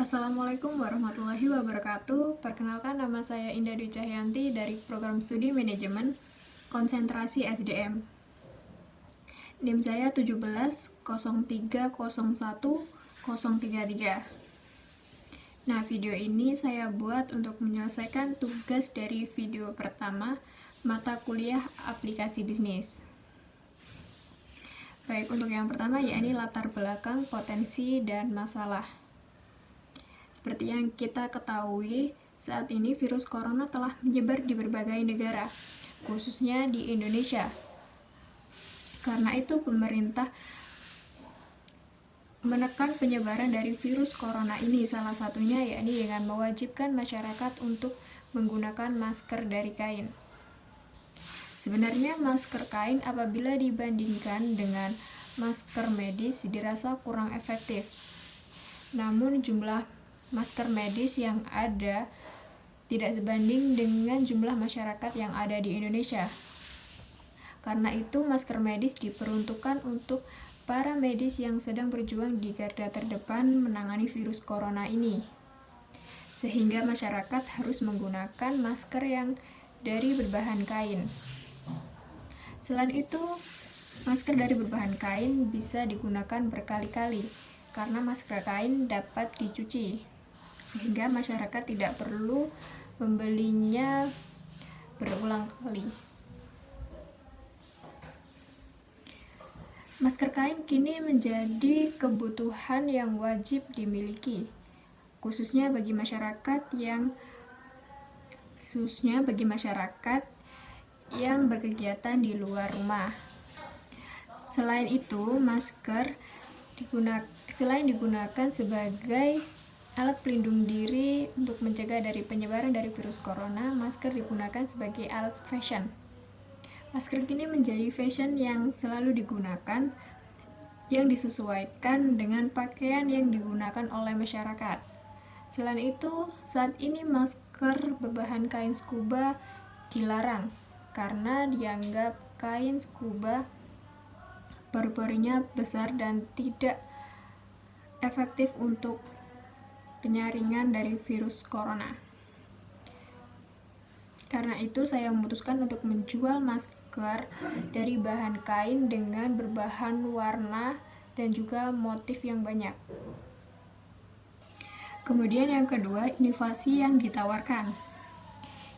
Assalamualaikum warahmatullahi wabarakatuh. Perkenalkan, nama saya Indah Dwi Cahyanti dari Program Studi Manajemen Konsentrasi SDM. NIM saya 1703010033. Nah, video ini saya buat untuk menyelesaikan tugas dari video pertama, mata kuliah aplikasi bisnis. Baik, untuk yang pertama yakni latar belakang, potensi, dan masalah. Seperti yang kita ketahui, saat ini virus corona telah menyebar di berbagai negara, khususnya di Indonesia. Karena itu, pemerintah menekan penyebaran dari virus corona ini, salah satunya yakni dengan mewajibkan masyarakat untuk menggunakan masker dari kain. Sebenarnya masker kain apabila dibandingkan dengan masker medis dirasa kurang efektif. Namun jumlah masker medis yang ada tidak sebanding dengan jumlah masyarakat yang ada di Indonesia. Karena itu, masker medis diperuntukkan untuk para medis yang sedang berjuang di garda terdepan menangani virus corona ini. Sehingga masyarakat harus menggunakan masker yang dari berbahan kain. Selain itu, masker dari berbahan kain bisa digunakan berkali-kali karena masker kain dapat dicuci, sehingga masyarakat tidak perlu membelinya berulang kali. Masker kain kini menjadi kebutuhan yang wajib dimiliki, khususnya bagi masyarakat yang berkegiatan di luar rumah. Selain itu, masker selain digunakan sebagai alat pelindung diri untuk mencegah dari penyebaran dari virus corona, masker digunakan sebagai alat fashion. Masker kini menjadi fashion yang selalu digunakan, yang disesuaikan dengan pakaian yang digunakan oleh masyarakat. Selain itu, saat ini masker berbahan kain scuba dilarang karena dianggap kain scuba pori-porinya besar dan tidak efektif untuk penyaringan dari virus corona. Karena itu, saya memutuskan untuk menjual masker dari bahan kain dengan berbahan warna dan juga motif yang banyak. Kemudian yang kedua, inovasi yang ditawarkan.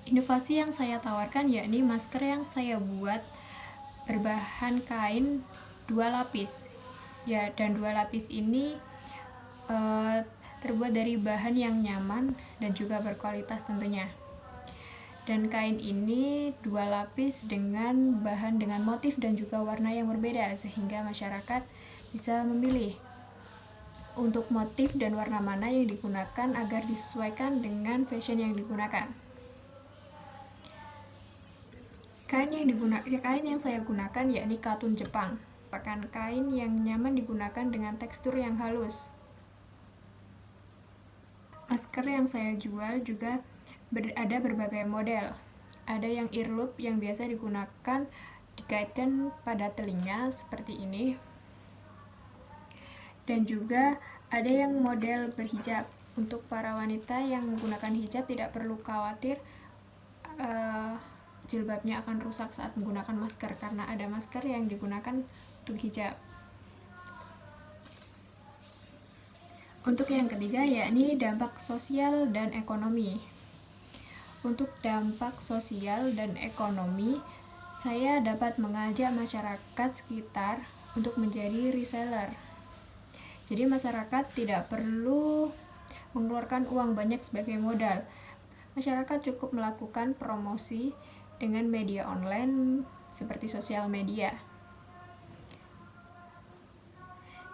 Inovasi yang saya tawarkan yakni masker yang saya buat berbahan kain 2 lapis. Ya, dan 2 lapis ini terbuat dari bahan yang nyaman dan juga berkualitas tentunya. Dan kain ini 2 lapis dengan bahan dengan motif dan juga warna yang berbeda, sehingga masyarakat bisa memilih untuk motif dan warna mana yang digunakan agar disesuaikan dengan fashion yang digunakan. Kain yang saya gunakan yakni katun Jepang, merupakan kain yang nyaman digunakan dengan tekstur yang halus. Masker yang saya jual juga ada berbagai model. Ada yang earlobe yang biasa digunakan dikaitkan pada telinga seperti ini. Dan juga ada yang model berhijab. Untuk para wanita yang menggunakan hijab tidak perlu khawatir jilbabnya akan rusak saat menggunakan masker, karena ada masker yang digunakan untuk hijab. Untuk yang ketiga yakni dampak sosial dan ekonomi. Untuk dampak sosial dan ekonomi, saya dapat mengajak masyarakat sekitar untuk menjadi reseller. Jadi masyarakat tidak perlu mengeluarkan uang banyak sebagai modal. Masyarakat cukup melakukan promosi dengan media online seperti sosial media.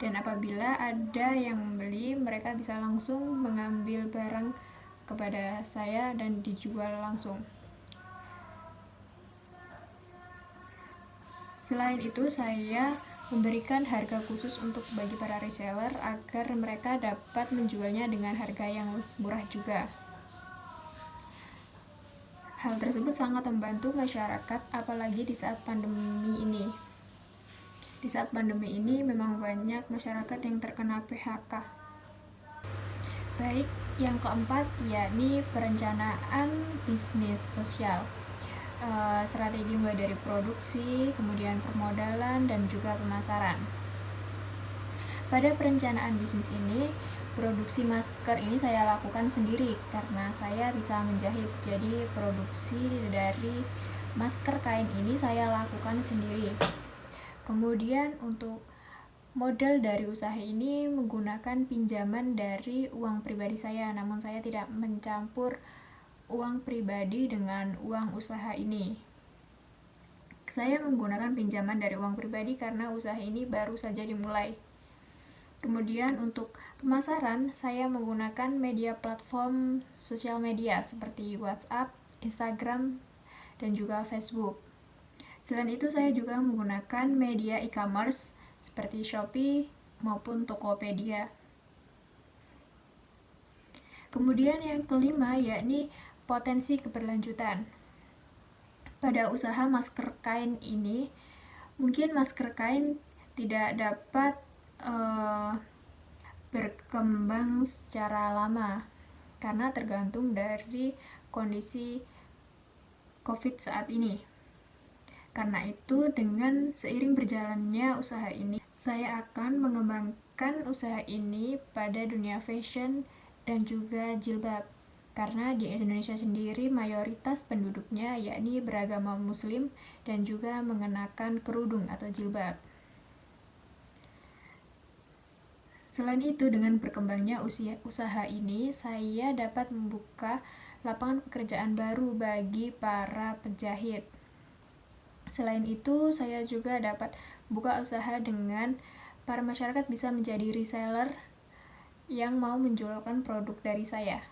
Dan apabila ada yang membeli, mereka bisa langsung mengambil barang kepada saya dan dijual langsung. Selain itu, saya memberikan harga khusus untuk bagi para reseller agar mereka dapat menjualnya dengan harga yang murah juga. Hal tersebut sangat membantu masyarakat, apalagi di saat pandemi ini. Di saat pandemi ini memang banyak masyarakat yang terkena PHK. Baik, yang keempat yakni perencanaan bisnis sosial. Strategi mulai dari produksi, kemudian permodalan, dan juga pemasaran. Pada perencanaan bisnis ini, produksi masker ini saya lakukan sendiri karena saya bisa menjahit. Jadi produksi dari masker kain ini saya lakukan sendiri. Kemudian untuk modal dari usaha ini menggunakan pinjaman dari uang pribadi saya, namun saya tidak mencampur uang pribadi dengan uang usaha ini. Saya menggunakan pinjaman dari uang pribadi karena usaha ini baru saja dimulai. Kemudian untuk pemasaran, saya menggunakan media platform sosial media seperti WhatsApp, Instagram, dan juga Facebook. Selain itu, saya juga menggunakan media e-commerce seperti Shopee maupun Tokopedia. Kemudian yang kelima yakni potensi keberlanjutan. Pada usaha masker kain ini, mungkin masker kain tidak dapat berkembang secara lama karena tergantung dari kondisi COVID saat ini. Karena itu, dengan seiring berjalannya usaha ini, saya akan mengembangkan usaha ini pada dunia fashion dan juga jilbab. Karena di Indonesia sendiri mayoritas penduduknya yakni beragama muslim dan juga mengenakan kerudung atau jilbab. Selain itu, dengan berkembangnya usaha ini, saya dapat membuka lapangan pekerjaan baru bagi para penjahit. Selain itu, saya juga dapat buka usaha dengan para masyarakat bisa menjadi reseller yang mau menjualkan produk dari saya.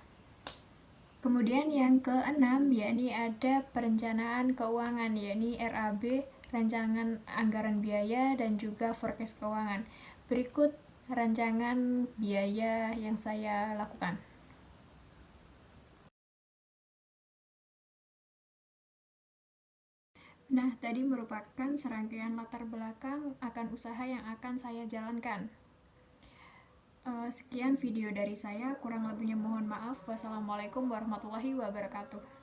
Kemudian yang keenam, yakni ada perencanaan keuangan, yakni RAB, rancangan anggaran biaya, dan juga forecast keuangan. Berikut rancangan biaya yang saya lakukan. Nah, tadi merupakan serangkaian latar belakang akan usaha yang akan saya jalankan. Sekian video dari saya, kurang lebihnya mohon maaf. Wassalamualaikum warahmatullahi wabarakatuh.